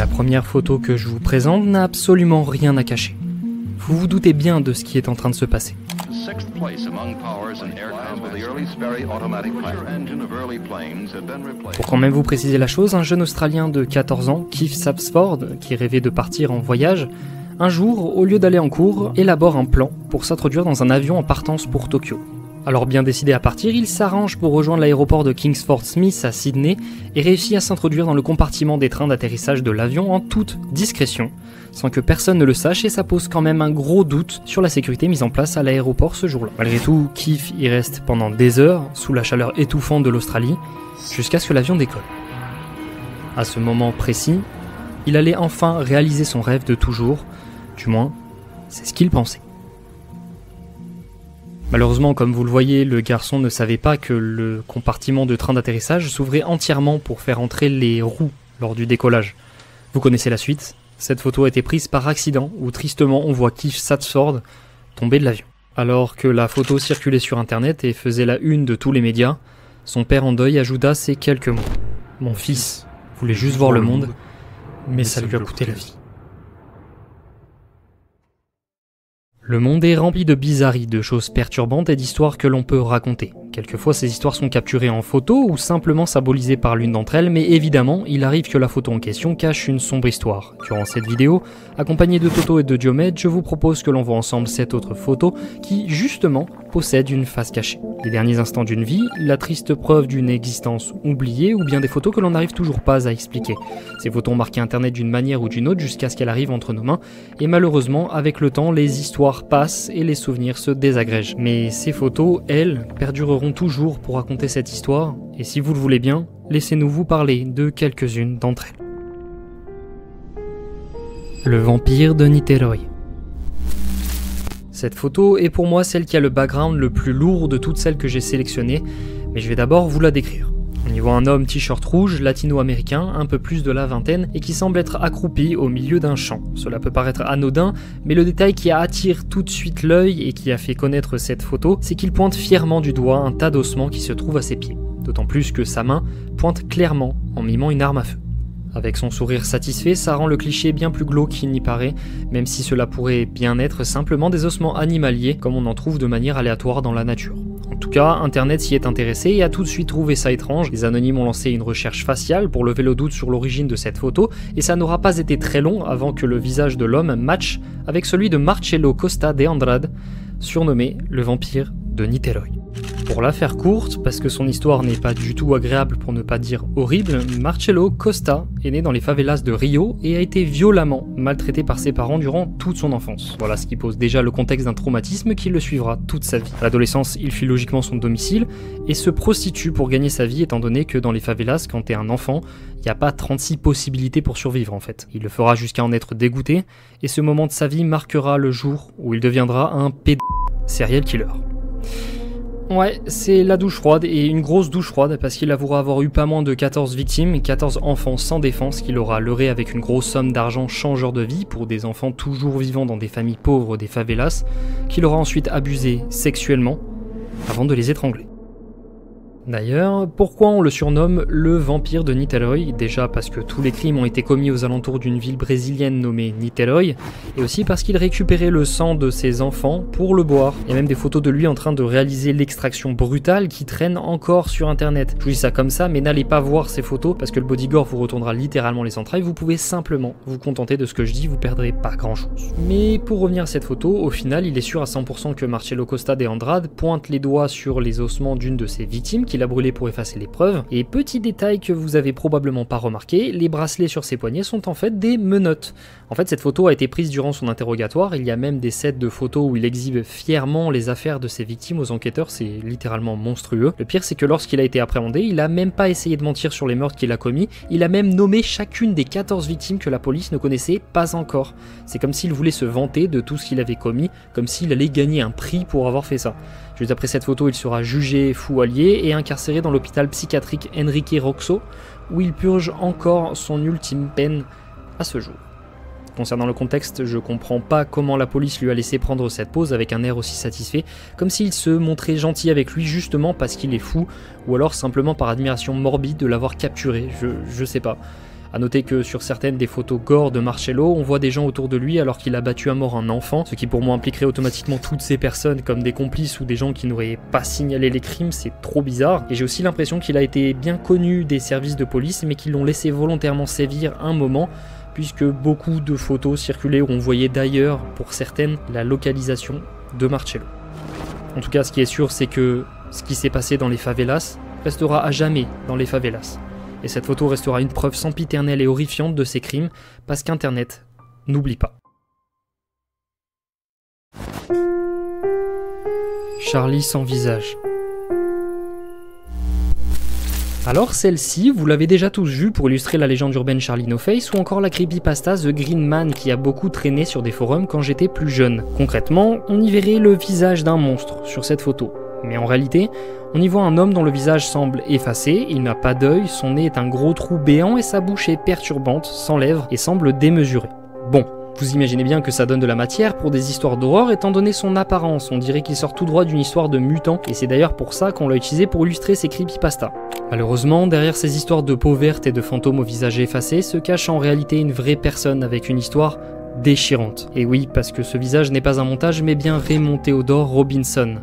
La première photo que je vous présente n'a absolument rien à cacher. Vous vous doutez bien de ce qui est en train de se passer. Pour quand même vous préciser la chose, un jeune Australien de 14 ans, Keith Sapsford, qui rêvait de partir en voyage, un jour, au lieu d'aller en cours, élabore un plan pour s'introduire dans un avion en partance pour Tokyo. Alors bien décidé à partir, il s'arrange pour rejoindre l'aéroport de Kingsford Smith à Sydney et réussit à s'introduire dans le compartiment des trains d'atterrissage de l'avion en toute discrétion, sans que personne ne le sache, et ça pose quand même un gros doute sur la sécurité mise en place à l'aéroport ce jour-là. Malgré tout, Keith y reste pendant des heures, sous la chaleur étouffante de l'Australie, jusqu'à ce que l'avion décolle. À ce moment précis, il allait enfin réaliser son rêve de toujours, du moins, c'est ce qu'il pensait. Malheureusement, comme vous le voyez, le garçon ne savait pas que le compartiment de train d'atterrissage s'ouvrait entièrement pour faire entrer les roues lors du décollage. Vous connaissez la suite. Cette photo a été prise par accident, où tristement on voit Keith Sapsford tomber de l'avion. Alors que la photo circulait sur internet et faisait la une de tous les médias, son père en deuil ajouta ces quelques mots. « Mon fils voulait juste voir le monde, mais ça lui a coûté la vie. » Le monde est rempli de bizarreries, de choses perturbantes et d'histoires que l'on peut raconter. Quelquefois, ces histoires sont capturées en photo ou simplement symbolisées par l'une d'entre elles, mais évidemment, il arrive que la photo en question cache une sombre histoire. Durant cette vidéo, accompagné de Toto et de Diomède, je vous propose que l'on voit ensemble cette autre photo qui, justement, possède une face cachée. Les derniers instants d'une vie, la triste preuve d'une existence oubliée ou bien des photos que l'on n'arrive toujours pas à expliquer. Ces photos ont marqué Internet d'une manière ou d'une autre jusqu'à ce qu'elles arrivent entre nos mains, et malheureusement, avec le temps, les histoires passent et les souvenirs se désagrègent. Mais ces photos, elles, perdureront toujours pour raconter cette histoire, et si vous le voulez bien, laissez-nous vous parler de quelques-unes d'entre elles. Le vampire de Niteroi. Cette photo est pour moi celle qui a le background le plus lourd de toutes celles que j'ai sélectionnées, mais je vais d'abord vous la décrire. On y voit un homme t-shirt rouge, latino-américain, un peu plus de la vingtaine, et qui semble être accroupi au milieu d'un champ. Cela peut paraître anodin, mais le détail qui attire tout de suite l'œil et qui a fait connaître cette photo, c'est qu'il pointe fièrement du doigt un tas d'ossements qui se trouvent à ses pieds. D'autant plus que sa main pointe clairement en mimant une arme à feu. Avec son sourire satisfait, ça rend le cliché bien plus glauque qu'il n'y paraît, même si cela pourrait bien être simplement des ossements animaliers, comme on en trouve de manière aléatoire dans la nature. En tout cas, Internet s'y est intéressé et a tout de suite trouvé ça étrange. Les anonymes ont lancé une recherche faciale pour lever le doute sur l'origine de cette photo, et ça n'aura pas été très long avant que le visage de l'homme matche avec celui de Marcelo Costa de Andrade, surnommé le vampire de Niteroi. Pour la faire courte, parce que son histoire n'est pas du tout agréable pour ne pas dire horrible, Marcelo Costa est né dans les favelas de Rio et a été violemment maltraité par ses parents durant toute son enfance. Voilà ce qui pose déjà le contexte d'un traumatisme qui le suivra toute sa vie. À l'adolescence, il fuit logiquement son domicile et se prostitue pour gagner sa vie, étant donné que dans les favelas, quand t'es un enfant, il n'y a pas 36 possibilités pour survivre en fait. Il le fera jusqu'à en être dégoûté, et ce moment de sa vie marquera le jour où il deviendra un serial killer. Ouais, c'est la douche froide, et une grosse douche froide, parce qu'il avouera avoir eu pas moins de 14 victimes et 14 enfants sans défense qu'il aura leurré avec une grosse somme d'argent changeur de vie pour des enfants toujours vivant dans des familles pauvres des favelas, qu'il aura ensuite abusé sexuellement avant de les étrangler. D'ailleurs, pourquoi on le surnomme le vampire de Niteroi? Déjà parce que tous les crimes ont été commis aux alentours d'une ville brésilienne nommée Niteroi, et aussi parce qu'il récupérait le sang de ses enfants pour le boire. Il y a même des photos de lui en train de réaliser l'extraction brutale qui traînent encore sur internet. Je vous dis ça comme ça, mais n'allez pas voir ces photos parce que le bodyguard vous retournera littéralement les entrailles. Vous pouvez simplement vous contenter de ce que je dis, vous perdrez pas grand chose. Mais pour revenir à cette photo, au final, il est sûr à 100% que Marcelo Costa de Andrade pointe les doigts sur les ossements d'une de ses victimes qu'il a brûlé pour effacer les preuves. Et petit détail que vous avez probablement pas remarqué, les bracelets sur ses poignets sont en fait des menottes. En fait, cette photo a été prise durant son interrogatoire. Il y a même des sets de photos où il exhibe fièrement les affaires de ses victimes aux enquêteurs. C'est littéralement monstrueux. Le pire, c'est que lorsqu'il a été appréhendé, il a même pas essayé de mentir sur les meurtres qu'il a commis. Il a même nommé chacune des 14 victimes que la police ne connaissait pas encore. C'est comme s'il voulait se vanter de tout ce qu'il avait commis, comme s'il allait gagner un prix pour avoir fait ça. Juste après cette photo, il sera jugé fou allié et incarcéré dans l'hôpital psychiatrique Henrique Roxo, où il purge encore son ultime peine à ce jour. Concernant le contexte, je comprends pas comment la police lui a laissé prendre cette pose avec un air aussi satisfait, comme s'il se montrait gentil avec lui justement parce qu'il est fou, ou alors simplement par admiration morbide de l'avoir capturé, je sais pas. A noter que sur certaines des photos gore de Marcello, on voit des gens autour de lui alors qu'il a battu à mort un enfant, ce qui pour moi impliquerait automatiquement toutes ces personnes comme des complices ou des gens qui n'auraient pas signalé les crimes, c'est trop bizarre. Et j'ai aussi l'impression qu'il a été bien connu des services de police mais qu'ils l'ont laissé volontairement sévir un moment, puisque beaucoup de photos circulaient où on voyait d'ailleurs, pour certaines, la localisation de Marcello. En tout cas, ce qui est sûr, c'est que ce qui s'est passé dans les favelas restera à jamais dans les favelas. Et cette photo restera une preuve sempiternelle et horrifiante de ces crimes, parce qu'Internet n'oublie pas. Charlie sans visage. Alors celle-ci, vous l'avez déjà tous vue pour illustrer la légende urbaine Charlie No Face ou encore la creepypasta The Green Man qui a beaucoup traîné sur des forums quand j'étais plus jeune. Concrètement, on y verrait le visage d'un monstre sur cette photo. Mais en réalité, on y voit un homme dont le visage semble effacé, il n'a pas d'œil, son nez est un gros trou béant et sa bouche est perturbante, sans lèvres et semble démesurée. Bon. Vous imaginez bien que ça donne de la matière pour des histoires d'horreur étant donné son apparence, on dirait qu'il sort tout droit d'une histoire de mutant et c'est d'ailleurs pour ça qu'on l'a utilisé pour illustrer ces creepypastas. Malheureusement, derrière ces histoires de peau verte et de fantômes au visage effacé se cache en réalité une vraie personne avec une histoire déchirante. Et oui, parce que ce visage n'est pas un montage mais bien Raymond Theodore Robinson.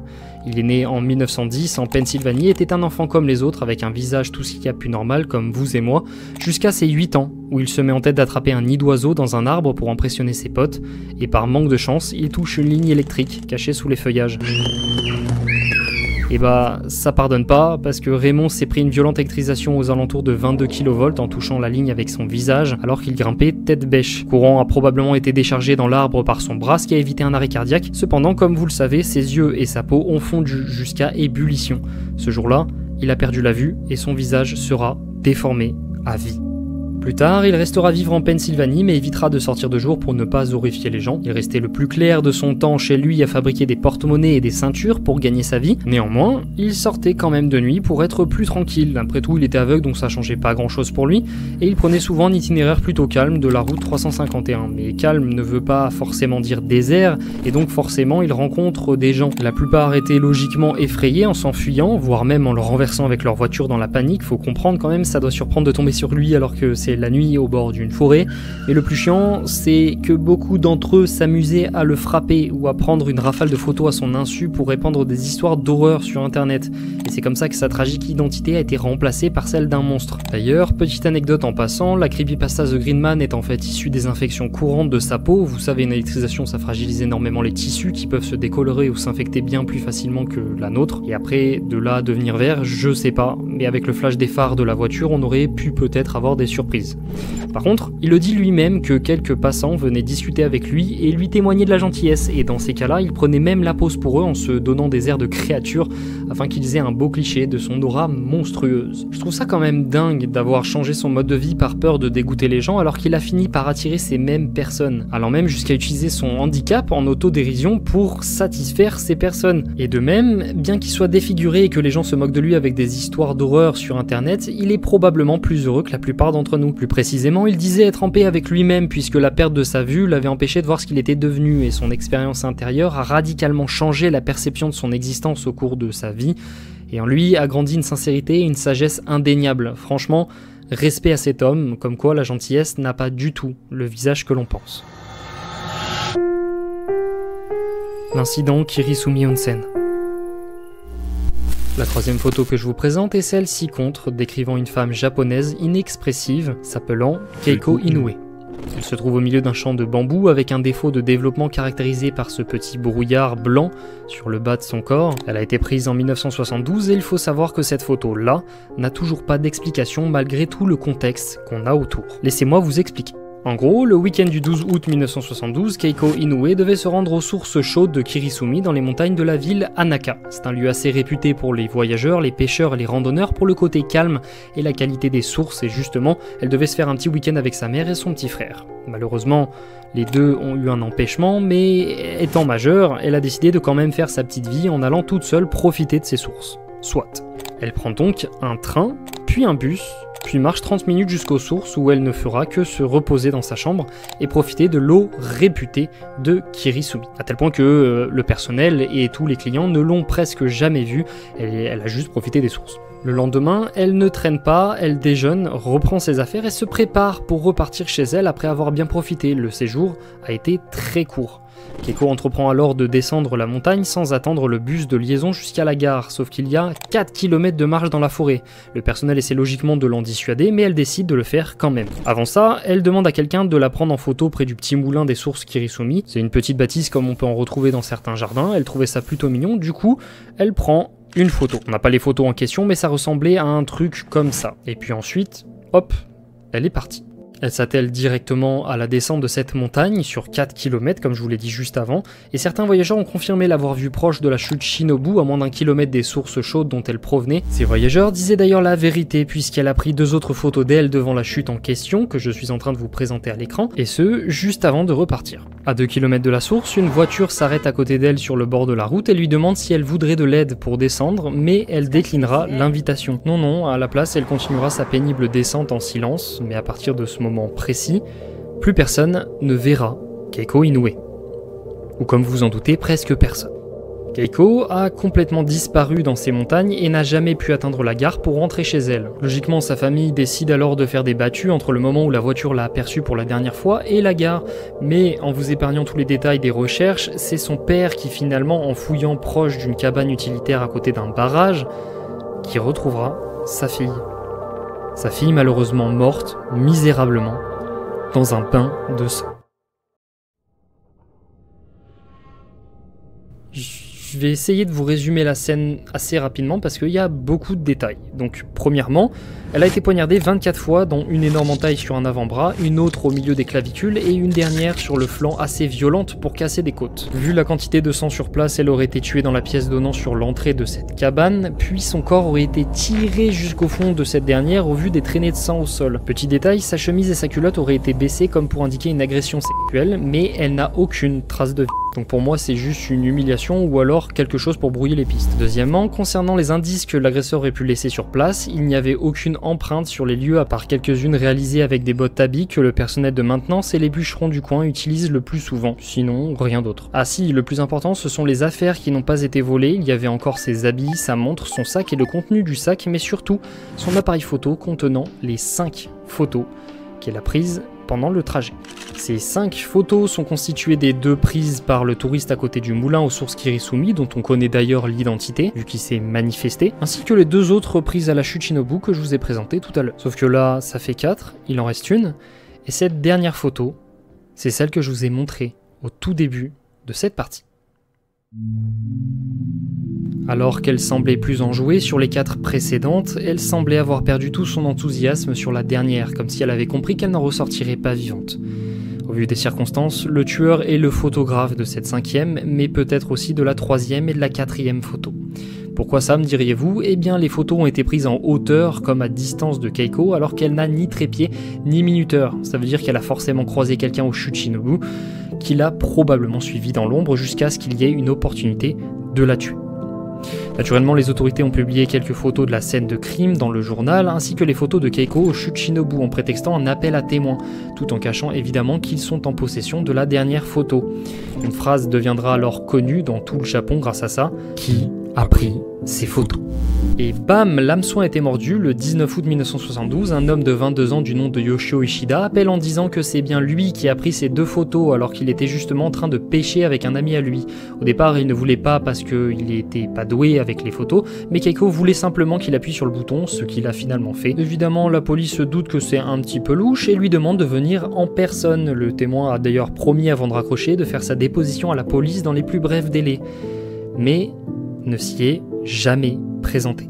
Il est né en 1910 en Pennsylvanie et était un enfant comme les autres avec un visage tout ce qu'il y a de plus normal comme vous et moi, jusqu'à ses 8 ans où il se met en tête d'attraper un nid d'oiseau dans un arbre pour impressionner ses potes et par manque de chance, il touche une ligne électrique cachée sous les feuillages. Et bah, ça pardonne pas, parce que Raymond s'est pris une violente électrisation aux alentours de 22 kV en touchant la ligne avec son visage, alors qu'il grimpait tête bêche. Le courant a probablement été déchargé dans l'arbre par son bras, ce qui a évité un arrêt cardiaque. Cependant, comme vous le savez, ses yeux et sa peau ont fondu jusqu'à ébullition. Ce jour-là, il a perdu la vue et son visage sera déformé à vie. Plus tard, il restera vivre en Pennsylvanie mais évitera de sortir de jour pour ne pas horrifier les gens. Il restait le plus clair de son temps chez lui à fabriquer des porte-monnaies et des ceintures pour gagner sa vie. Néanmoins, il sortait quand même de nuit pour être plus tranquille. Après tout, il était aveugle donc ça changeait pas grand chose pour lui. Et il prenait souvent un itinéraire plutôt calme de la route 351. Mais calme ne veut pas forcément dire désert et donc forcément il rencontre des gens. La plupart étaient logiquement effrayés en s'enfuyant, voire même en le renversant avec leur voiture dans la panique. Faut comprendre quand même, ça doit surprendre de tomber sur lui alors que c'est la nuit au bord d'une forêt, et le plus chiant c'est que beaucoup d'entre eux s'amusaient à le frapper ou à prendre une rafale de photos à son insu pour répandre des histoires d'horreur sur internet, et c'est comme ça que sa tragique identité a été remplacée par celle d'un monstre. D'ailleurs, petite anecdote en passant, la creepypasta The Green Man est en fait issue des infections courantes de sa peau. Vous savez, une électrisation ça fragilise énormément les tissus qui peuvent se décolorer ou s'infecter bien plus facilement que la nôtre, et après de là devenir vert, je sais pas, mais avec le flash des phares de la voiture on aurait pu peut-être avoir des surprises. Par contre, il le dit lui-même que quelques passants venaient discuter avec lui et lui témoigner de la gentillesse, et dans ces cas-là, il prenait même la pose pour eux en se donnant des airs de créature afin qu'ils aient un beau cliché de son aura monstrueuse. Je trouve ça quand même dingue d'avoir changé son mode de vie par peur de dégoûter les gens alors qu'il a fini par attirer ces mêmes personnes, allant même jusqu'à utiliser son handicap en autodérision pour satisfaire ces personnes. Et de même, bien qu'il soit défiguré et que les gens se moquent de lui avec des histoires d'horreur sur internet, il est probablement plus heureux que la plupart d'entre nous. Plus précisément, il disait être en paix avec lui-même puisque la perte de sa vue l'avait empêché de voir ce qu'il était devenu, et son expérience intérieure a radicalement changé la perception de son existence au cours de sa vie, et en lui a grandi une sincérité et une sagesse indéniables. Franchement, respect à cet homme, comme quoi la gentillesse n'a pas du tout le visage que l'on pense. L'incident Kirisumi Onsen. La troisième photo que je vous présente est celle ci-contre, décrivant une femme japonaise inexpressive s'appelant Keiko Inoue. Elle se trouve au milieu d'un champ de bambou avec un défaut de développement caractérisé par ce petit brouillard blanc sur le bas de son corps. Elle a été prise en 1972 et il faut savoir que cette photo-là n'a toujours pas d'explication malgré tout le contexte qu'on a autour. Laissez-moi vous expliquer. En gros, le week-end du 12 août 1972, Keiko Inoue devait se rendre aux sources chaudes de Kirisumi dans les montagnes de la ville Hanaka. C'est un lieu assez réputé pour les voyageurs, les pêcheurs et les randonneurs pour le côté calme et la qualité des sources, et justement, elle devait se faire un petit week-end avec sa mère et son petit frère. Malheureusement, les deux ont eu un empêchement, mais étant majeure, elle a décidé de quand même faire sa petite vie en allant toute seule profiter de ses sources. Soit. Elle prend donc un train, puis un bus, puis marche 30 minutes jusqu'aux sources où elle ne fera que se reposer dans sa chambre et profiter de l'eau réputée de Kirisumi. À tel point que le personnel et tous les clients ne l'ont presque jamais vue, elle a juste profité des sources. Le lendemain, elle ne traîne pas, elle déjeune, reprend ses affaires et se prépare pour repartir chez elle après avoir bien profité. Le séjour a été très court. Keiko entreprend alors de descendre la montagne sans attendre le bus de liaison jusqu'à la gare, sauf qu'il y a 4 km de marche dans la forêt. Le personnel essaie logiquement de l'en dissuader, mais elle décide de le faire quand même. Avant ça, elle demande à quelqu'un de la prendre en photo près du petit moulin des sources Kirisumi. C'est une petite bâtisse comme on peut en retrouver dans certains jardins, elle trouvait ça plutôt mignon, du coup, elle prend une photo. On n'a pas les photos en question, mais ça ressemblait à un truc comme ça. Et puis ensuite, hop, elle est partie. Elle s'attelle directement à la descente de cette montagne sur 4 km comme je vous l'ai dit juste avant, et certains voyageurs ont confirmé l'avoir vue proche de la chute Shinobu à moins d'1 kilomètre des sources chaudes dont elle provenait. Ces voyageurs disaient d'ailleurs la vérité puisqu'elle a pris 2 autres photos d'elle devant la chute en question que je suis en train de vous présenter à l'écran, et ce, juste avant de repartir. À 2 km de la source, une voiture s'arrête à côté d'elle sur le bord de la route et lui demande si elle voudrait de l'aide pour descendre, mais elle déclinera l'invitation. Non, à la place, elle continuera sa pénible descente en silence, mais à partir de ce moment précis, plus personne ne verra Keiko Inoue. Ou comme vous en doutez, presque personne. Keiko a complètement disparu dans ces montagnes et n'a jamais pu atteindre la gare pour rentrer chez elle. Logiquement, sa famille décide alors de faire des battues entre le moment où la voiture l'a aperçue pour la dernière fois et la gare. Mais en vous épargnant tous les détails des recherches, c'est son père qui finalement, en fouillant proche d'une cabane utilitaire à côté d'un barrage, qui retrouvera sa fille. Sa fille malheureusement morte, misérablement, dans un bain de sang. Je vais essayer de vous résumer la scène assez rapidement parce qu'il y a beaucoup de détails. Donc premièrement, elle a été poignardée 24 fois, dont une énorme entaille sur un avant-bras, une autre au milieu des clavicules et une dernière sur le flanc assez violente pour casser des côtes. Vu la quantité de sang sur place, elle aurait été tuée dans la pièce donnant sur l'entrée de cette cabane, puis son corps aurait été tiré jusqu'au fond de cette dernière au vu des traînées de sang au sol. Petit détail, sa chemise et sa culotte auraient été baissées comme pour indiquer une agression sexuelle, mais elle n'a aucune trace de vie. Donc pour moi c'est juste une humiliation ou alors quelque chose pour brouiller les pistes. Deuxièmement, concernant les indices que l'agresseur aurait pu laisser sur place, il n'y avait aucune empreinte sur les lieux à part quelques-unes réalisées avec des bottes tabi que le personnel de maintenance et les bûcherons du coin utilisent le plus souvent, sinon rien d'autre. Ah si, le plus important ce sont les affaires qui n'ont pas été volées, il y avait encore ses habits, sa montre, son sac et le contenu du sac, mais surtout son appareil photo contenant les 5 photos qu'elle a prises pendant le trajet. Ces 5 photos sont constituées des 2 prises par le touriste à côté du moulin aux sources Kirisumi, dont on connaît d'ailleurs l'identité, vu qu'il s'est manifesté, ainsi que les 2 autres prises à la chute Shinobu que je vous ai présentées tout à l'heure. Sauf que là, ça fait 4, il en reste une, et cette dernière photo, c'est celle que je vous ai montrée au tout début de cette partie. Alors qu'elle semblait plus enjouée sur les 4 précédentes, elle semblait avoir perdu tout son enthousiasme sur la dernière, comme si elle avait compris qu'elle n'en ressortirait pas vivante. Au vu des circonstances, le tueur est le photographe de cette 5e, mais peut-être aussi de la 3e et de la 4e photo. Pourquoi ça, me diriez-vous? Eh bien, les photos ont été prises en hauteur, comme à distance de Keiko, alors qu'elle n'a ni trépied ni minuteur. Ça veut dire qu'elle a forcément croisé quelqu'un au chute Shinobu, qui l'a probablement suivi dans l'ombre jusqu'à ce qu'il y ait une opportunité de la tuer. Naturellement, les autorités ont publié quelques photos de la scène de crime dans le journal, ainsi que les photos de Keiko au chute Shinobu en prétextant un appel à témoins, tout en cachant évidemment qu'ils sont en possession de la dernière photo. Une phrase deviendra alors connue dans tout le Japon grâce à ça. Qui a pris ces photos? Et bam, l'hameçon a été mordu. Le 19 août 1972, un homme de 22 ans du nom de Yoshio Ishida appelle en disant que c'est bien lui qui a pris ces 2 photos alors qu'il était justement en train de pêcher avec un ami à lui. Au départ, il ne voulait pas parce qu'il n'était pas doué avec les photos, mais Keiko voulait simplement qu'il appuie sur le bouton, ce qu'il a finalement fait. Évidemment, la police se doute que c'est un petit peu louche et lui demande de venir en personne. Le témoin a d'ailleurs promis avant de raccrocher de faire sa déposition à la police dans les plus brefs délais. Mais ne s'y est jamais présenté.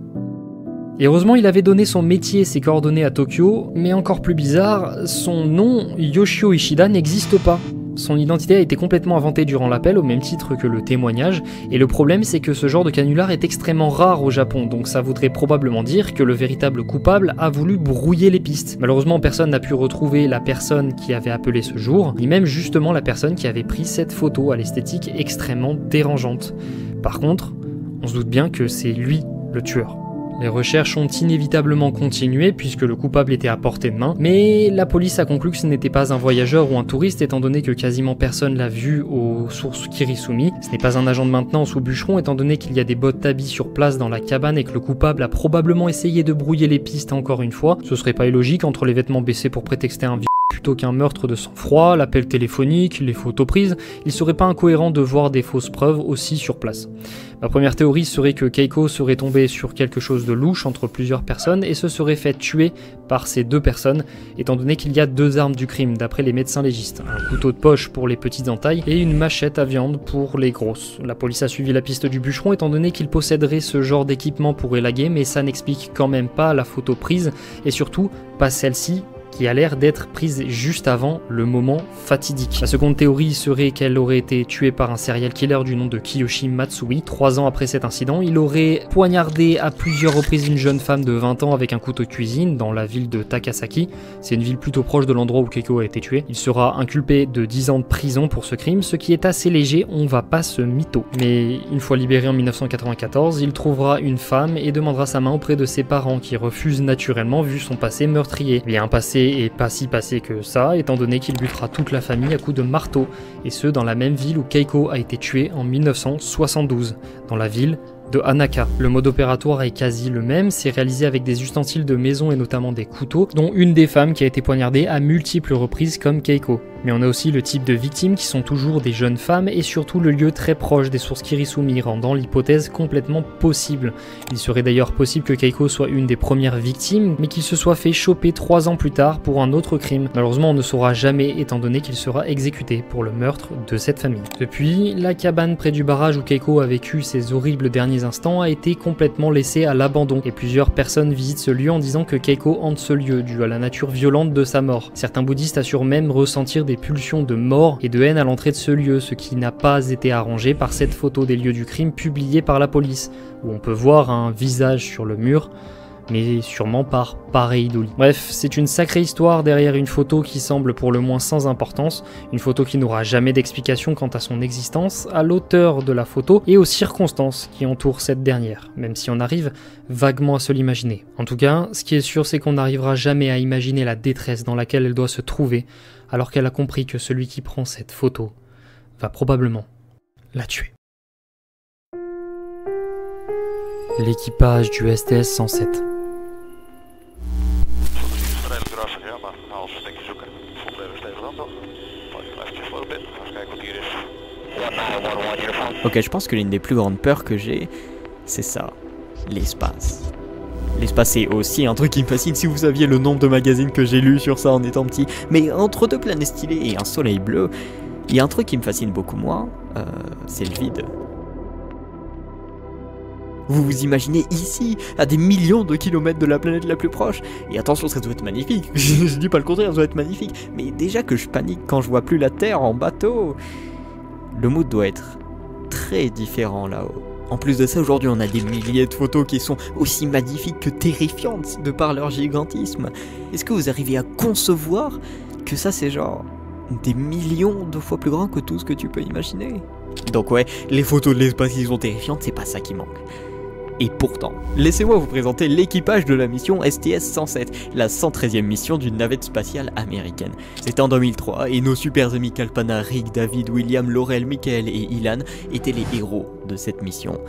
Et heureusement, il avait donné son métier et ses coordonnées à Tokyo, mais encore plus bizarre, son nom, Yoshio Ishida, n'existe pas. Son identité a été complètement inventée durant l'appel, au même titre que le témoignage, et le problème c'est que ce genre de canular est extrêmement rare au Japon, donc ça voudrait probablement dire que le véritable coupable a voulu brouiller les pistes. Malheureusement, personne n'a pu retrouver la personne qui avait appelé ce jour, ni même justement la personne qui avait pris cette photo à l'esthétique extrêmement dérangeante. Par contre, on se doute bien que c'est lui le tueur. Les recherches ont inévitablement continué puisque le coupable était à portée de main, mais la police a conclu que ce n'était pas un voyageur ou un touriste étant donné que quasiment personne l'a vu aux sources Kirisumi. Ce n'est pas un agent de maintenance ou bûcheron étant donné qu'il y a des bottes d'habits sur place dans la cabane et que le coupable a probablement essayé de brouiller les pistes encore une fois. Ce serait pas illogique entre les vêtements baissés pour prétexter un plutôt qu'un meurtre de sang-froid, l'appel téléphonique, les photos prises, il serait pas incohérent de voir des fausses preuves aussi sur place. Ma première théorie serait que Keiko serait tombée sur quelque chose de louche entre plusieurs personnes et se serait fait tuer par ces deux personnes, étant donné qu'il y a deux armes du crime d'après les médecins légistes, un couteau de poche pour les petites entailles et une machette à viande pour les grosses. La police a suivi la piste du bûcheron étant donné qu'il posséderait ce genre d'équipement pour élaguer, mais ça n'explique quand même pas la photo prise et surtout pas celle-ci qui a l'air d'être prise juste avant le moment fatidique. La seconde théorie serait qu'elle aurait été tuée par un serial killer du nom de Kiyoshi Matsui. 3 ans après cet incident, il aurait poignardé à plusieurs reprises une jeune femme de 20 ans avec un couteau de cuisine dans la ville de Takasaki. C'est une ville plutôt proche de l'endroit où Keiko a été tuée. Il sera inculpé de 10 ans de prison pour ce crime, ce qui est assez léger, on va pas se mytho. Mais une fois libéré en 1994, il trouvera une femme et demandera sa main auprès de ses parents qui refusent naturellement vu son passé meurtrier. Il y a un passé et pas si passé que ça, étant donné qu'il butera toute la famille à coups de marteau, et ce dans la même ville où Keiko a été tuée en 1972, dans la ville de Hanaka. Le mode opératoire est quasi le même, c'est réalisé avec des ustensiles de maison et notamment des couteaux, dont une des femmes qui a été poignardée à multiples reprises comme Keiko. Mais on a aussi le type de victimes qui sont toujours des jeunes femmes et surtout le lieu très proche des sources Kirisumi, rendant l'hypothèse complètement possible. Il serait d'ailleurs possible que Keiko soit une des premières victimes, mais qu'il se soit fait choper 3 ans plus tard pour un autre crime. Malheureusement on ne saura jamais étant donné qu'il sera exécuté pour le meurtre de cette famille. Depuis, la cabane près du barrage où Keiko a vécu ses horribles derniers instants a été complètement laissée à l'abandon et plusieurs personnes visitent ce lieu en disant que Keiko hante ce lieu dû à la nature violente de sa mort. Certains bouddhistes assurent même ressentir des pulsions de mort et de haine à l'entrée de ce lieu, ce qui n'a pas été arrangé par cette photo des lieux du crime publiée par la police, où on peut voir un visage sur le mur, mais sûrement par pareidolie. Bref, c'est une sacrée histoire derrière une photo qui semble pour le moins sans importance, une photo qui n'aura jamais d'explication quant à son existence, à l'auteur de la photo et aux circonstances qui entourent cette dernière, même si on arrive vaguement à se l'imaginer. En tout cas, ce qui est sûr, c'est qu'on n'arrivera jamais à imaginer la détresse dans laquelle elle doit se trouver, alors qu'elle a compris que celui qui prend cette photo va probablement la tuer. L'équipage du STS-107. Ok, je pense que l'une des plus grandes peurs que j'ai, c'est ça, l'espace. L'espace c'est aussi un truc qui me fascine, si vous saviez le nombre de magazines que j'ai lus sur ça en étant petit. Mais entre deux planètes stylées et un soleil bleu, il y a un truc qui me fascine beaucoup moins, c'est le vide. Vous vous imaginez ici, à des millions de kilomètres de la planète la plus proche. Et attention, ça doit être magnifique. Je dis pas le contraire, ça doit être magnifique. Mais déjà que je panique quand je vois plus la Terre en bateau. Le mood doit être très différent là-haut. En plus de ça, aujourd'hui, on a des milliers de photos qui sont aussi magnifiques que terrifiantes de par leur gigantisme. Est-ce que vous arrivez à concevoir que ça, c'est genre des millions de fois plus grand que tout ce que tu peux imaginer? Donc ouais, les photos de l'espace qui sont terrifiantes, c'est pas ça qui manque. Et pourtant, laissez-moi vous présenter l'équipage de la mission STS-107, la 113e mission d'une navette spatiale américaine. C'était en 2003 et nos super amis Kalpana, Rick, David, William, Laurel, Michael et Ilan étaient les héros de cette mission.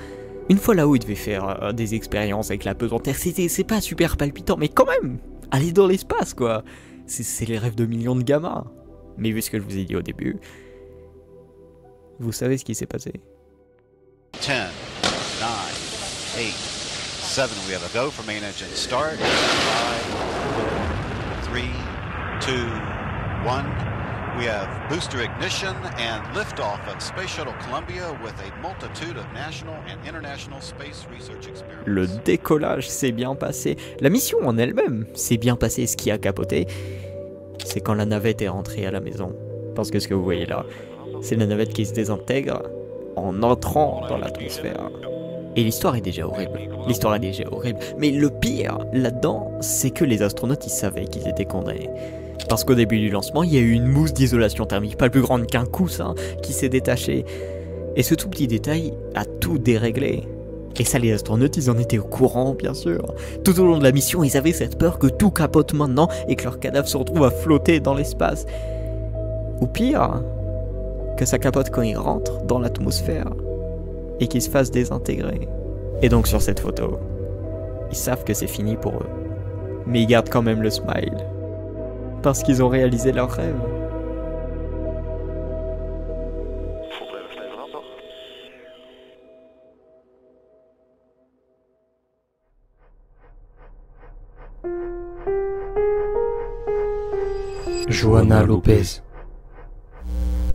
Une fois là-haut, ils devaient faire des expériences avec la pesanteur. C'est pas super palpitant, mais quand même, aller dans l'espace quoi. C'est les rêves de millions de gamins. Mais vu ce que je vous ai dit au début, vous savez ce qui s'est passé. 10, 9, 8, 7, we have a go for main engine start. 5, 4, 3, 2, 1. We have booster ignition and liftoff of Space Shuttle Columbia with a multitude of national and international space research experiments. Le décollage s'est bien passé. La mission en elle-même s'est bien passée. Ce qui a capoté, c'est quand la navette est rentrée à la maison. Parce que ce que vous voyez là, c'est la navette qui se désintègre en entrant dans l'atmosphère. Et l'histoire est déjà horrible. L'histoire est déjà horrible. Mais le pire là-dedans, c'est que les astronautes, ils savaient qu'ils étaient condamnés. Parce qu'au début du lancement, il y a eu une mousse d'isolation thermique, pas plus grande qu'un coussin, qui s'est détachée. Et ce tout petit détail a tout déréglé. Et ça, les astronautes, ils en étaient au courant, bien sûr. Tout au long de la mission, ils avaient cette peur que tout capote maintenant et que leur cadavre se retrouve à flotter dans l'espace. Ou pire, que ça capote quand ils rentrent dans l'atmosphère et qu'ils se fassent désintégrer. Et donc sur cette photo, ils savent que c'est fini pour eux. Mais ils gardent quand même le smile. Parce qu'ils ont réalisé leur rêve. Johanna Lopez.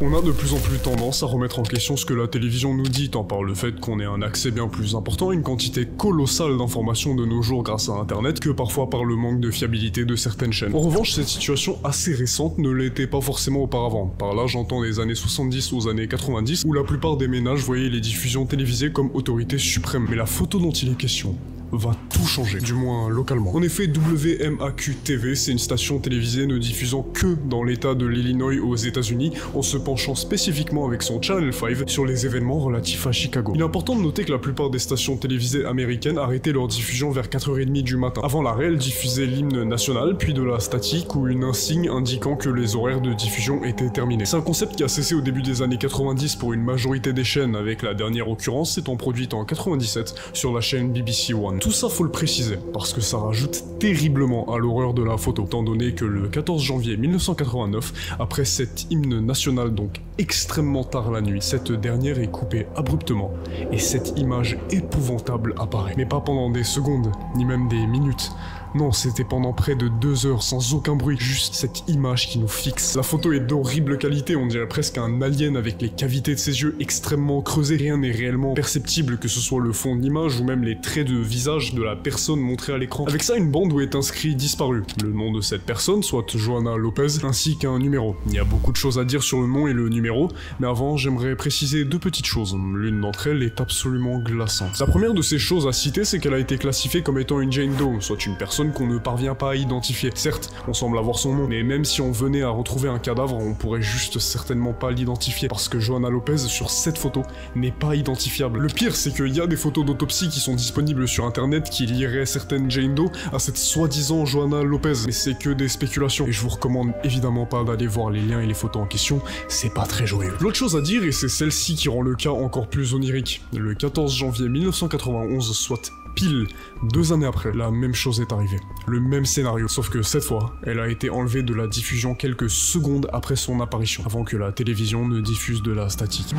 On a de plus en plus tendance à remettre en question ce que la télévision nous dit, tant par le fait qu'on ait un accès bien plus important à une quantité colossale d'informations de nos jours grâce à internet, que parfois par le manque de fiabilité de certaines chaînes. En revanche, cette situation assez récente ne l'était pas forcément auparavant. Par là, j'entends des années 70 aux années 90, où la plupart des ménages voyaient les diffusions télévisées comme autorité suprême. Mais la photo dont il est question va tout changer, du moins localement. En effet, WMAQ-TV, c'est une station télévisée ne diffusant que dans l'état de l'Illinois aux États-Unis, en se penchant spécifiquement avec son Channel 5 sur les événements relatifs à Chicago. Il est important de noter que la plupart des stations télévisées américaines arrêtaient leur diffusion vers 4h30 du matin. Avant l'arrêt, elles diffusaient l'hymne national, puis de la statique ou une insigne indiquant que les horaires de diffusion étaient terminés. C'est un concept qui a cessé au début des années 90 pour une majorité des chaînes, avec la dernière occurrence s'étant produite en 97 sur la chaîne BBC One. Tout ça faut le préciser, parce que ça rajoute terriblement à l'horreur de la photo, étant donné que le 14 janvier 1989, après cet hymne national donc extrêmement tard la nuit, cette dernière est coupée abruptement, et cette image épouvantable apparaît. Mais pas pendant des secondes, ni même des minutes. Non, c'était pendant près de 2 heures sans aucun bruit, juste cette image qui nous fixe. La photo est d'horrible qualité, on dirait presque un alien avec les cavités de ses yeux extrêmement creusées. Rien n'est réellement perceptible, que ce soit le fond de l'image ou même les traits de visage de la personne montrée à l'écran. Avec ça, une bande où est inscrit disparu, le nom de cette personne, soit Johanna Lopez, ainsi qu'un numéro. Il y a beaucoup de choses à dire sur le nom et le numéro, mais avant, j'aimerais préciser 2 petites choses. L'une d'entre elles est absolument glaçante. La première de ces choses à citer, c'est qu'elle a été classifiée comme étant une Jane Doe, soit une personne qu'on ne parvient pas à identifier. Certes, on semble avoir son nom, mais même si on venait à retrouver un cadavre, on pourrait juste certainement pas l'identifier, parce que Johanna Lopez, sur cette photo, n'est pas identifiable. Le pire, c'est qu'il y a des photos d'autopsie qui sont disponibles sur internet qui lieraient certaines Jane Doe à cette soi-disant Johanna Lopez, mais c'est que des spéculations, et je vous recommande évidemment pas d'aller voir les liens et les photos en question, c'est pas très joyeux. L'autre chose à dire, et c'est celle-ci qui rend le cas encore plus onirique, le 14 janvier 1991, soit pile 2 années après, la même chose est arrivée. Le même scénario, sauf que cette fois, elle a été enlevée de la diffusion quelques secondes après son apparition, avant que la télévision ne diffuse de la statique.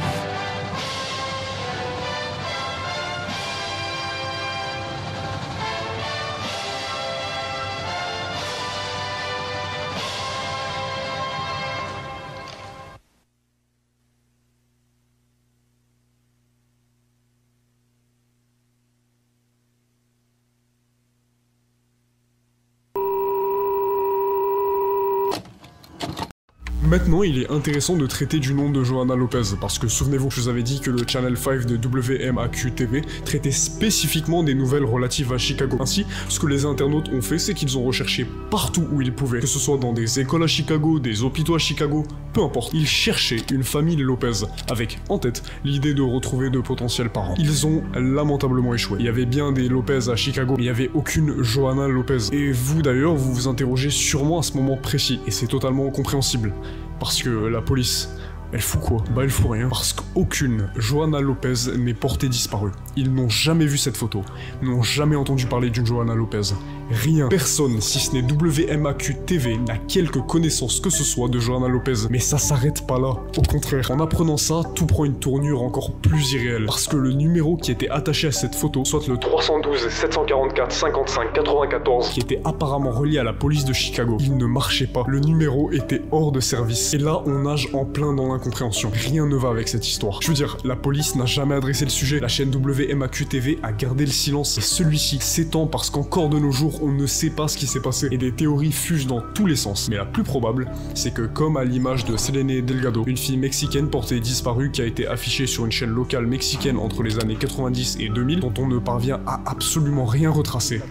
Maintenant, il est intéressant de traiter du nom de Johanna Lopez, parce que souvenez-vous, je vous avais dit que le Channel 5 de WMAQ-TV traitait spécifiquement des nouvelles relatives à Chicago. Ainsi, ce que les internautes ont fait, c'est qu'ils ont recherché partout où ils pouvaient, que ce soit dans des écoles à Chicago, des hôpitaux à Chicago, peu importe. Ils cherchaient une famille Lopez, avec, en tête, l'idée de retrouver de potentiels parents. Ils ont lamentablement échoué. Il y avait bien des Lopez à Chicago, mais il n'y avait aucune Johanna Lopez. Et vous d'ailleurs, vous vous interrogez sûrement à ce moment précis, et c'est totalement compréhensible. Parce que la police, elle fout quoi? Bah elle fout rien. Parce qu'aucune Johanna Lopez n'est portée disparue. Ils n'ont jamais vu cette photo, n'ont jamais entendu parler d'une Johanna Lopez. Rien. Personne, si ce n'est WMAQ-TV, n'a quelque connaissance que ce soit de Johanna Lopez. Mais ça s'arrête pas là. Au contraire, en apprenant ça, tout prend une tournure encore plus irréelle. Parce que le numéro qui était attaché à cette photo, soit le 312 744 55 94, qui était apparemment relié à la police de Chicago, il ne marchait pas. Le numéro était hors de service. Et là, on nage en plein dans l'incompréhension. Rien ne va avec cette histoire. Je veux dire, la police n'a jamais adressé le sujet. La chaîne WMAQ-TV a gardé le silence. Et celui-ci s'étend parce qu'encore de nos jours, on ne sait pas ce qui s'est passé et des théories fusent dans tous les sens. Mais la plus probable, c'est que comme à l'image de Selene Delgado, une fille mexicaine portée disparue qui a été affichée sur une chaîne locale mexicaine entre les années 90 et 2000, dont on ne parvient à absolument rien retracer,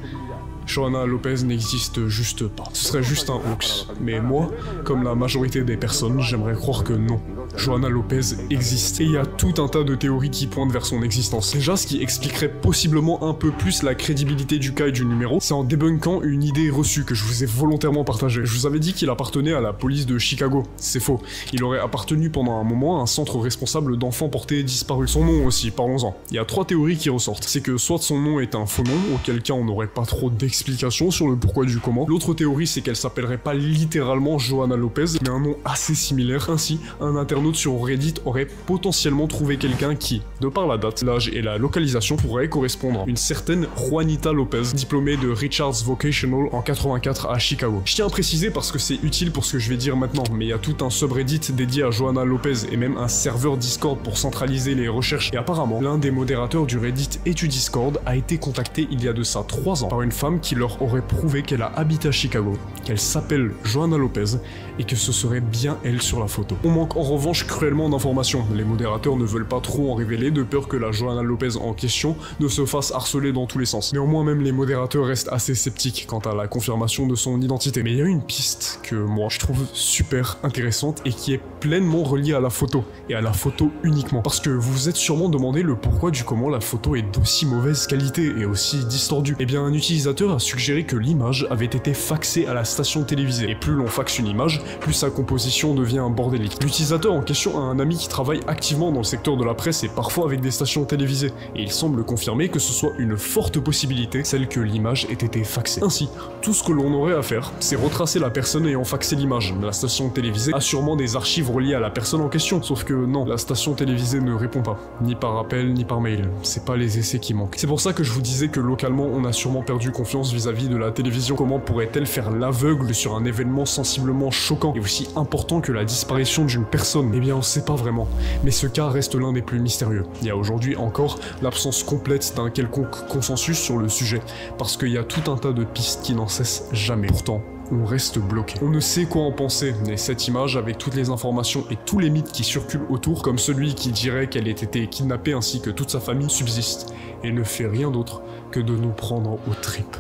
Johanna Lopez n'existe juste pas. Ce serait juste un hoax. Mais moi, comme la majorité des personnes, j'aimerais croire que non. Johanna Lopez existe. Et il y a tout un tas de théories qui pointent vers son existence. Déjà, ce qui expliquerait possiblement un peu plus la crédibilité du cas et du numéro, c'est en débunkant une idée reçue que je vous ai volontairement partagée. Je vous avais dit qu'il appartenait à la police de Chicago. C'est faux. Il aurait appartenu pendant un moment à un centre responsable d'enfants portés disparus. Son nom aussi, parlons-en. Il y a 3 théories qui ressortent. C'est que soit son nom est un faux nom, auquel cas on n'aurait pas trop d'explications sur le pourquoi du comment. L'autre théorie, c'est qu'elle s'appellerait pas littéralement Johanna Lopez, mais un nom assez similaire. Ainsi, un internaute sur Reddit aurait potentiellement trouvé quelqu'un qui, de par la date, l'âge et la localisation, pourrait correspondre à une certaine Juanita Lopez, diplômée de Richards Vocational en 84 à Chicago. Je tiens à préciser parce que c'est utile pour ce que je vais dire maintenant, mais il y a tout un subreddit dédié à Johanna Lopez et même un serveur Discord pour centraliser les recherches. Et apparemment, l'un des modérateurs du Reddit et du Discord a été contacté il y a de ça 3 ans par une femme qui leur aurait prouvé qu'elle a habité à Chicago, qu'elle s'appelle Johanna Lopez et que ce serait bien elle sur la photo. On manque en revanche cruellement d'informations. Les modérateurs ne veulent pas trop en révéler de peur que la Johanna Lopez en question ne se fasse harceler dans tous les sens. Néanmoins, même les modérateurs restent assez sceptiques quant à la confirmation de son identité. Mais il y a une piste que moi je trouve super intéressante et qui est pleinement reliée à la photo, et à la photo uniquement. Parce que vous vous êtes sûrement demandé le pourquoi du comment la photo est d'aussi mauvaise qualité et aussi distordue. Eh bien, un utilisateur a suggéré que l'image avait été faxée à la station télévisée. Et plus l'on faxe une image, plus sa composition devient bordélique. L'utilisateur en question a un ami qui travaille activement dans le secteur de la presse et parfois avec des stations télévisées, et il semble confirmer que ce soit une forte possibilité, celle que l'image ait été faxée. Ainsi, tout ce que l'on aurait à faire, c'est retracer la personne ayant faxé l'image. La station télévisée a sûrement des archives reliées à la personne en question, sauf que non, la station télévisée ne répond pas, ni par appel, ni par mail. C'est pas les essais qui manquent. C'est pour ça que je vous disais que localement, on a sûrement perdu confiance vis-à-vis de la télévision. Comment pourrait-elle faire l'aveugle sur un événement sensiblement choquant et aussi important que la disparition d'une personne? Eh bien, on sait pas vraiment, mais ce cas reste l'un des plus mystérieux. Il y a aujourd'hui encore l'absence complète d'un quelconque consensus sur le sujet, parce qu'il y a tout un tas de pistes qui n'en cessent jamais. Pourtant, on reste bloqué. On ne sait quoi en penser, mais cette image, avec toutes les informations et tous les mythes qui circulent autour, comme celui qui dirait qu'elle ait été kidnappée ainsi que toute sa famille, subsiste, et ne fait rien d'autre que de nous prendre aux tripes.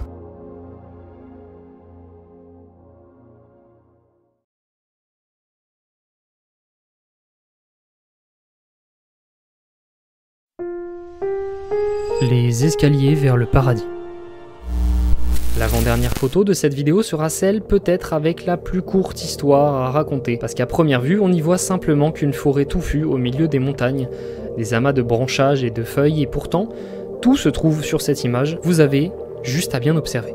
Les escaliers vers le paradis. L'avant-dernière photo de cette vidéo sera celle peut-être avec la plus courte histoire à raconter, parce qu'à première vue, on n'y voit simplement qu'une forêt touffue au milieu des montagnes, des amas de branchages et de feuilles, et pourtant, tout se trouve sur cette image, vous avez juste à bien observer.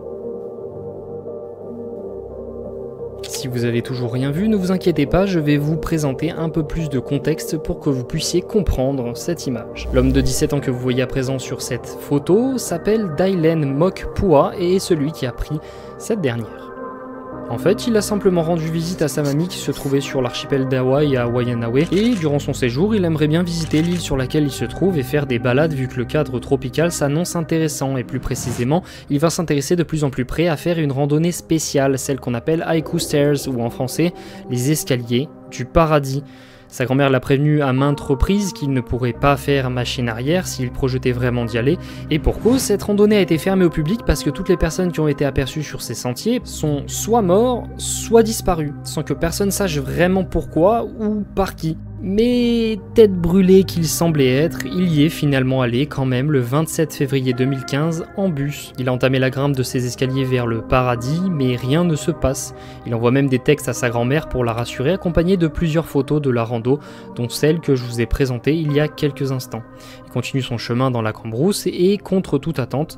Si vous avez toujours rien vu, ne vous inquiétez pas, je vais vous présenter un peu plus de contexte pour que vous puissiez comprendre cette image. L'homme de 17 ans que vous voyez à présent sur cette photo s'appelle Dylan Mokpua et est celui qui a pris cette dernière. En fait, il a simplement rendu visite à sa mamie qui se trouvait sur l'archipel d'Hawaï à Waihanawe, et durant son séjour, il aimerait bien visiter l'île sur laquelle il se trouve et faire des balades vu que le cadre tropical s'annonce intéressant, et plus précisément, il va s'intéresser de plus en plus près à faire une randonnée spéciale, celle qu'on appelle Haiku Stairs, ou en français, les escaliers du paradis. Sa grand-mère l'a prévenu à maintes reprises qu'il ne pourrait pas faire machine arrière s'il projetait vraiment d'y aller, et pour cause, cette randonnée a été fermée au public parce que toutes les personnes qui ont été aperçues sur ces sentiers sont soit morts, soit disparues, sans que personne sache vraiment pourquoi ou par qui. Mais tête brûlée qu'il semblait être, il y est finalement allé quand même le 27 février 2015 en bus. Il a entamé la grimpe de ses escaliers vers le paradis, mais rien ne se passe. Il envoie même des textes à sa grand-mère pour la rassurer, accompagnés de plusieurs photos de la rando, dont celle que je vous ai présentée il y a quelques instants. Il continue son chemin dans la cambrousse et, contre toute attente,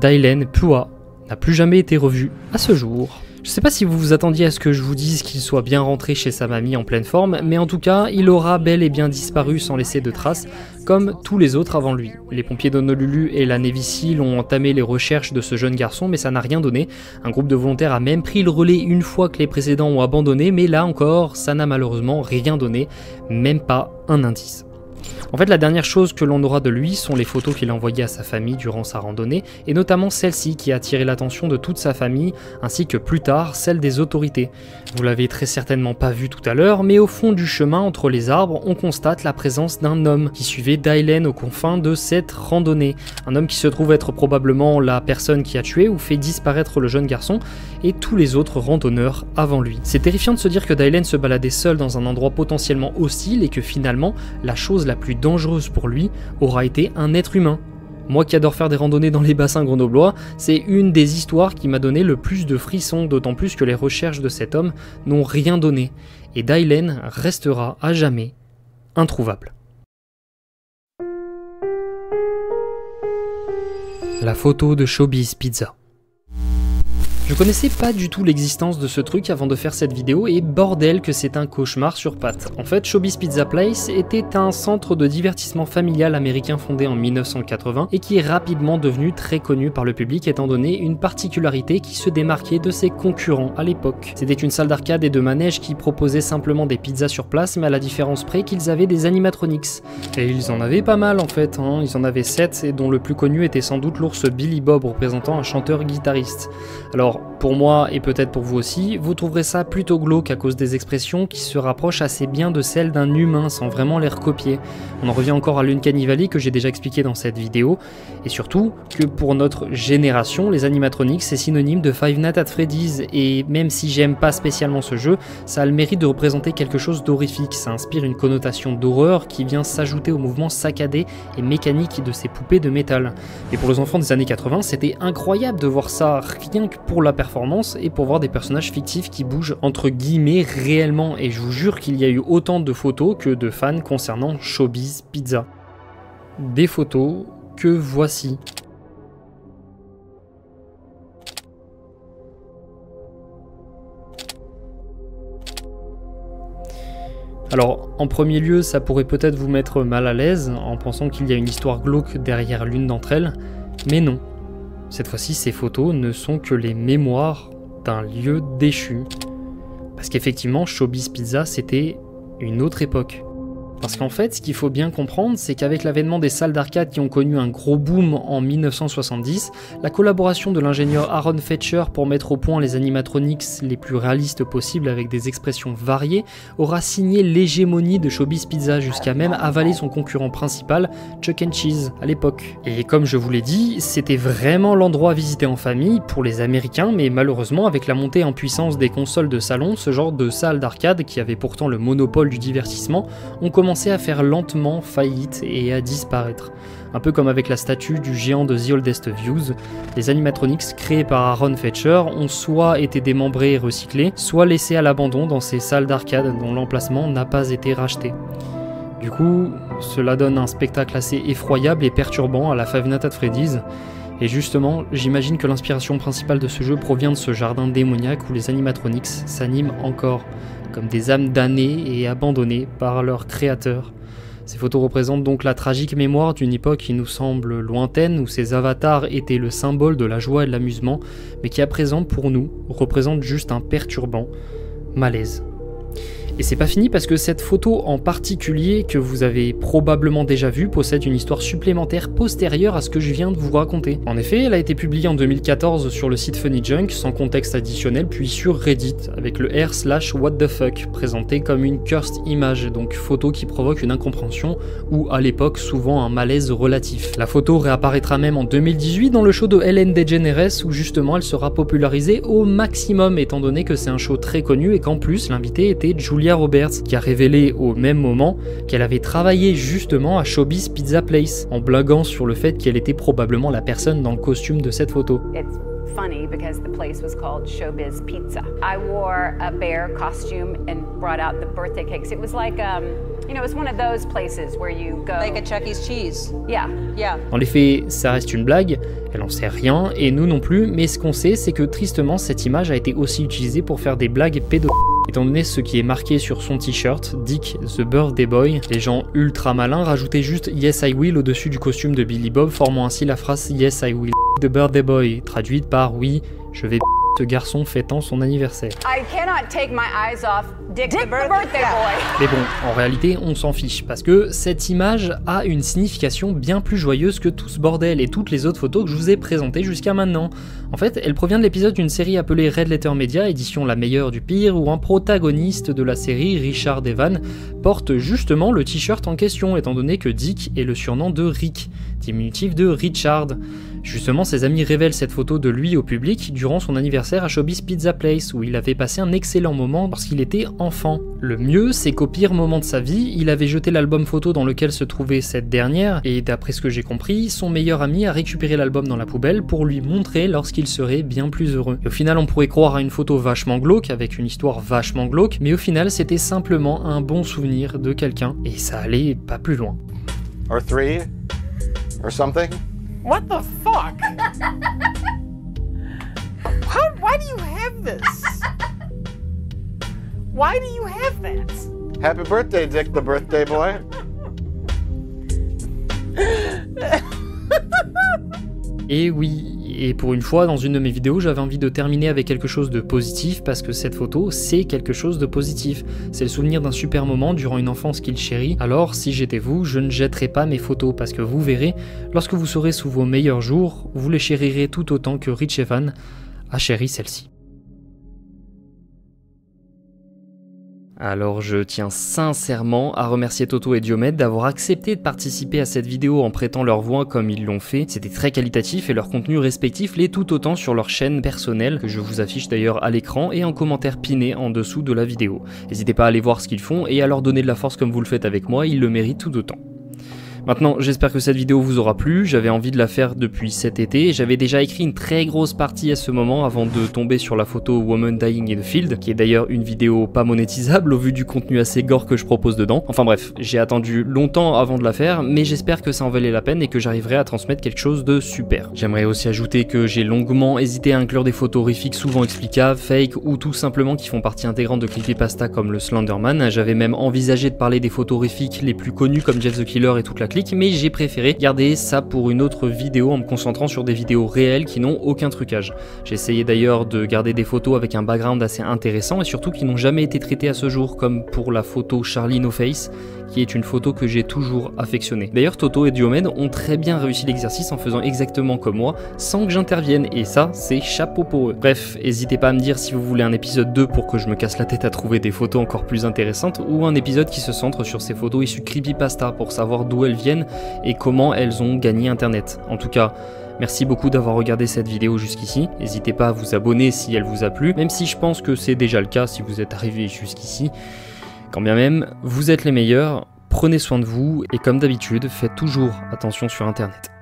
Dylan Pua n'a plus jamais été revu à ce jour. Je sais pas si vous vous attendiez à ce que je vous dise qu'il soit bien rentré chez sa mamie en pleine forme, mais en tout cas, il aura bel et bien disparu sans laisser de traces, comme tous les autres avant lui. Les pompiers d'Honolulu et la Navy Seal ont entamé les recherches de ce jeune garçon, mais ça n'a rien donné. Un groupe de volontaires a même pris le relais une fois que les précédents ont abandonné, mais là encore, ça n'a malheureusement rien donné, même pas un indice. En fait, la dernière chose que l'on aura de lui sont les photos qu'il a envoyées à sa famille durant sa randonnée, et notamment celle-ci qui a attiré l'attention de toute sa famille, ainsi que plus tard celle des autorités. Vous l'avez très certainement pas vu tout à l'heure, mais au fond du chemin entre les arbres, on constate la présence d'un homme qui suivait Dylan aux confins de cette randonnée. Un homme qui se trouve être probablement la personne qui a tué ou fait disparaître le jeune garçon, et tous les autres randonneurs avant lui. C'est terrifiant de se dire que Dylan se baladait seul dans un endroit potentiellement hostile et que finalement, la chose la plus dangereuse pour lui aura été un être humain. Moi qui adore faire des randonnées dans les bassins grenoblois, c'est une des histoires qui m'a donné le plus de frissons, d'autant plus que les recherches de cet homme n'ont rien donné, et Dylan restera à jamais introuvable. La photo de Showbiz Pizza. Je connaissais pas du tout l'existence de ce truc avant de faire cette vidéo et bordel que c'est un cauchemar sur pattes. En fait, Showbiz Pizza Place était un centre de divertissement familial américain fondé en 1980 et qui est rapidement devenu très connu par le public étant donné une particularité qui se démarquait de ses concurrents à l'époque. C'était une salle d'arcade et de manège qui proposait simplement des pizzas sur place, mais à la différence près qu'ils avaient des animatronics. Et ils en avaient pas mal en fait, hein. Ils en avaient 7 et dont le plus connu était sans doute l'ours Billy Bob représentant un chanteur-guitariste. Alors pour moi et peut-être pour vous aussi, vous trouverez ça plutôt glauque à cause des expressions qui se rapprochent assez bien de celles d'un humain sans vraiment les recopier. On en revient encore à l'Uncanny Valley que j'ai déjà expliqué dans cette vidéo, et surtout que pour notre génération, les animatronics c'est synonyme de Five Nights at Freddy's, et même si j'aime pas spécialement ce jeu, ça a le mérite de représenter quelque chose d'horrifique, ça inspire une connotation d'horreur qui vient s'ajouter au mouvement saccadé et mécanique de ces poupées de métal. Et pour les enfants des années 80, c'était incroyable de voir ça rien que pour la performance et pour voir des personnages fictifs qui bougent entre guillemets réellement, et je vous jure qu'il y a eu autant de photos que de fans concernant Showbiz Pizza. Des photos que voici. Alors, en premier lieu, ça pourrait peut-être vous mettre mal à l'aise en pensant qu'il y a une histoire glauque derrière l'une d'entre elles, mais non. Cette fois-ci, ces photos ne sont que les mémoires d'un lieu déchu. Parce qu'effectivement, Showbiz Pizza, c'était une autre époque. Parce qu'en fait, ce qu'il faut bien comprendre, c'est qu'avec l'avènement des salles d'arcade qui ont connu un gros boom en 1970, la collaboration de l'ingénieur Aaron Fetcher pour mettre au point les animatronics les plus réalistes possibles avec des expressions variées aura signé l'hégémonie de Showbiz Pizza jusqu'à même avaler son concurrent principal, Chuck E. Cheese, à l'époque. Et comme je vous l'ai dit, c'était vraiment l'endroit à visiter en famille pour les Américains, mais malheureusement, avec la montée en puissance des consoles de salon, ce genre de salles d'arcade, qui avait pourtant le monopole du divertissement, ont commencé à faire lentement faillite et à disparaître. Un peu comme avec la statue du géant de The Oldest Views, les animatronics créés par Aaron Fetcher ont soit été démembrés et recyclés, soit laissés à l'abandon dans ces salles d'arcade dont l'emplacement n'a pas été racheté. Du coup, cela donne un spectacle assez effroyable et perturbant à la Five Nights at Freddy's. Et justement, j'imagine que l'inspiration principale de ce jeu provient de ce jardin démoniaque où les animatronics s'animent encore, comme des âmes damnées et abandonnées par leur créateur. Ces photos représentent donc la tragique mémoire d'une époque qui nous semble lointaine, où ces avatars étaient le symbole de la joie et de l'amusement, mais qui à présent, pour nous, représente juste un perturbant malaise. Et c'est pas fini parce que cette photo en particulier, que vous avez probablement déjà vue, possède une histoire supplémentaire postérieure à ce que je viens de vous raconter. En effet, elle a été publiée en 2014 sur le site Funny Junk, sans contexte additionnel, puis sur Reddit, avec le r/whatthefuck, présenté comme une cursed image, donc photo qui provoque une incompréhension, ou à l'époque souvent un malaise relatif. La photo réapparaîtra même en 2018 dans le show de Ellen DeGeneres, où justement elle sera popularisée au maximum, étant donné que c'est un show très connu et qu'en plus l'invité était Julia Roberts, qui a révélé au même moment qu'elle avait travaillé justement à Showbiz Pizza Place, en blaguant sur le fait qu'elle était probablement la personne dans le costume de cette photo. It's funny because the place was called Showbiz Pizza. I wore a bear costume and brought out the birthday cakes. It was like, you know, it's one of those places where you go... Like a Chuck E. Cheese. Yeah. Yeah. En effet, ça reste une blague, elle en sait rien, et nous non plus, mais ce qu'on sait, c'est que tristement, cette image a été aussi utilisée pour faire des blagues pédophiles. Étant donné ce qui est marqué sur son t-shirt, Dick the Birthday Boy, les gens ultra malins rajoutaient juste Yes I Will au-dessus du costume de Billy Bob, formant ainsi la phrase Yes I Will the Birthday Boy, traduite par Oui, je vais ce garçon fêtant son anniversaire. I cannot take my eyes off Dick the birthday boy. Mais bon, en réalité, on s'en fiche, parce que cette image a une signification bien plus joyeuse que tout ce bordel et toutes les autres photos que je vous ai présentées jusqu'à maintenant. En fait, elle provient de l'épisode d'une série appelée Red Letter Media, édition la meilleure du pire, où un protagoniste de la série, Richard Evan, porte justement le t-shirt en question, étant donné que Dick est le surnom de Rick, diminutif de Richard. Justement, ses amis révèlent cette photo de lui au public durant son anniversaire à Showbiz Pizza Place, où il avait passé un excellent moment lorsqu'il était enfant. Le mieux, c'est qu'au pire moment de sa vie, il avait jeté l'album photo dans lequel se trouvait cette dernière, et d'après ce que j'ai compris, son meilleur ami a récupéré l'album dans la poubelle pour lui montrer lorsqu'il serait bien plus heureux. Et au final, on pourrait croire à une photo vachement glauque, avec une histoire vachement glauque, mais au final, c'était simplement un bon souvenir de quelqu'un, et ça allait pas plus loin. Or 3, or something. What the fuck? Why do you have this? Why do you have that? Happy birthday, Dick the birthday boy. Et oui, et pour une fois dans une de mes vidéos j'avais envie de terminer avec quelque chose de positif parce que cette photo c'est quelque chose de positif. C'est le souvenir d'un super moment durant une enfance qu'il chérit. Alors si j'étais vous, je ne jetterais pas mes photos parce que vous verrez, lorsque vous serez sous vos meilleurs jours, vous les chérirez tout autant que Rich Evan a chéri celle-ci. Alors je tiens sincèrement à remercier Toto et Diomède d'avoir accepté de participer à cette vidéo en prêtant leur voix comme ils l'ont fait. C'était très qualitatif et leur contenu respectif l'est tout autant sur leur chaîne personnelle, que je vous affiche d'ailleurs à l'écran et en commentaire piné en dessous de la vidéo. N'hésitez pas à aller voir ce qu'ils font et à leur donner de la force comme vous le faites avec moi, ils le méritent tout autant. Maintenant, j'espère que cette vidéo vous aura plu, j'avais envie de la faire depuis cet été, j'avais déjà écrit une très grosse partie à ce moment avant de tomber sur la photo Woman Dying in the Field, qui est d'ailleurs une vidéo pas monétisable au vu du contenu assez gore que je propose dedans. Enfin bref, j'ai attendu longtemps avant de la faire, mais j'espère que ça en valait la peine et que j'arriverai à transmettre quelque chose de super. J'aimerais aussi ajouter que j'ai longuement hésité à inclure des photos horrifiques souvent explicables, fake ou tout simplement qui font partie intégrante de creepypasta comme le Slenderman. J'avais même envisagé de parler des photos horrifiques les plus connues comme Jeff the Killer et toute la mais j'ai préféré garder ça pour une autre vidéo en me concentrant sur des vidéos réelles qui n'ont aucun trucage. J'ai essayé d'ailleurs de garder des photos avec un background assez intéressant et surtout qui n'ont jamais été traitées à ce jour, comme pour la photo Charlie No Face, qui est une photo que j'ai toujours affectionnée. D'ailleurs Toto et Diomède ont très bien réussi l'exercice en faisant exactement comme moi, sans que j'intervienne, et ça c'est chapeau pour eux. Bref, n'hésitez pas à me dire si vous voulez un épisode 2 pour que je me casse la tête à trouver des photos encore plus intéressantes, ou un épisode qui se centre sur ces photos issues de creepypasta pour savoir d'où elles viennent et comment elles ont gagné internet. En tout cas, merci beaucoup d'avoir regardé cette vidéo jusqu'ici, n'hésitez pas à vous abonner si elle vous a plu, même si je pense que c'est déjà le cas si vous êtes arrivé jusqu'ici. Quand bien même, vous êtes les meilleurs, prenez soin de vous et comme d'habitude, faites toujours attention sur internet.